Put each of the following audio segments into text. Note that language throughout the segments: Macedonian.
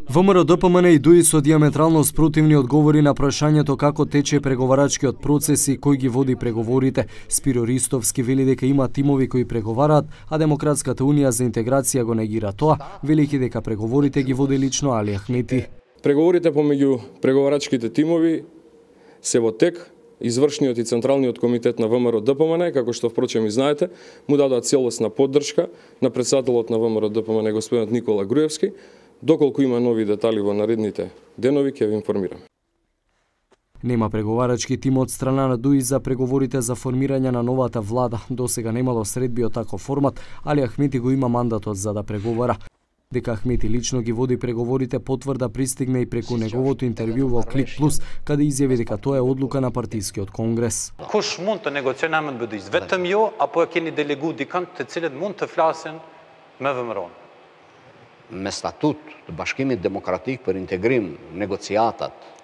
ВМРО-ДПМН и ДУИ со диаметрално спротивни одговори на прашањето како тече преговарачкиот процес и кој ги води преговорите. Спиро Ристовски вели дека има тимови кои преговараат, а Демократската унија за интеграција го негира тоа, велики дека преговорите ги води лично Али Ахмети. Преговорите помеѓу преговарачките тимови се во тек. Извршниот и Централниот комитет на ВМРО-ДПМН, како што впрочем и знаете, му дадоа целосна поддршка на претседателот на ВМРО-ДПМН господинот Никола Груевски. Доколку има нови детали во наредните денови, ќе ви информираме. Нема преговарачки тим од страна на ДУИ за преговорите за формирање на новата влада. Досега немало средби од таков формат, али Ахмети го има мандатот за да преговара. Дека Ахмети лично ги води преговорите потврда пристигна и преку неговото интервју во Клик Плюс, каде изјави дека тоа е одлука на партискиот конгрес. Kush mund të negociojë me BDI, vetëm jo apo e keni delegu dikant të cilët mund të flasin me VMRO-n? Me statut të Bashkimit Demokratik për Integrim, negociatat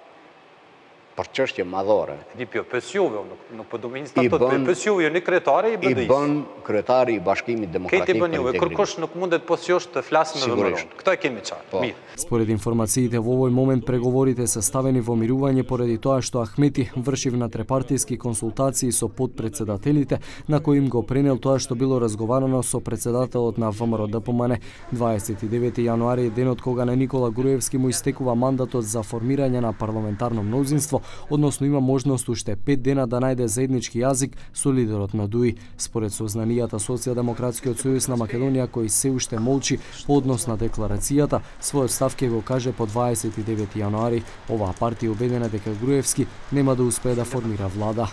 për çështje madhore. Di pes juve, nuk po do me një statut, pes juve, një kryetari i BDI-s. I bën kryetari i Bashkimit Demokratik për Integrim. Kërkosh nuk mundet posjosh të flasë me VMRO-n. Këto e kemi qartë. Mirë. Според информациите во овој момент преговорите се ставени во мирување поради тоа што Ахмети врши внатрепартиски консултации со подпредседателите, на кои им го пренел тоа што било разговарано со председателот на ВМРО-ДПМН. 29 јануари е денот кога на Никола Груевски му истекува мандатот за формирање на парламентарно мнозинство, односно има можност уште 5 дена да најде заеднички јазик со лидерот на ДУИ. Според сознанијата Социјалдемократскиот сојуз на Македонија, кој се уште молчи по однос на декларацијата, својот став ќе го каже по 29 јануари. Оваа партија убедена дека Груевски нема да успее да формира влада.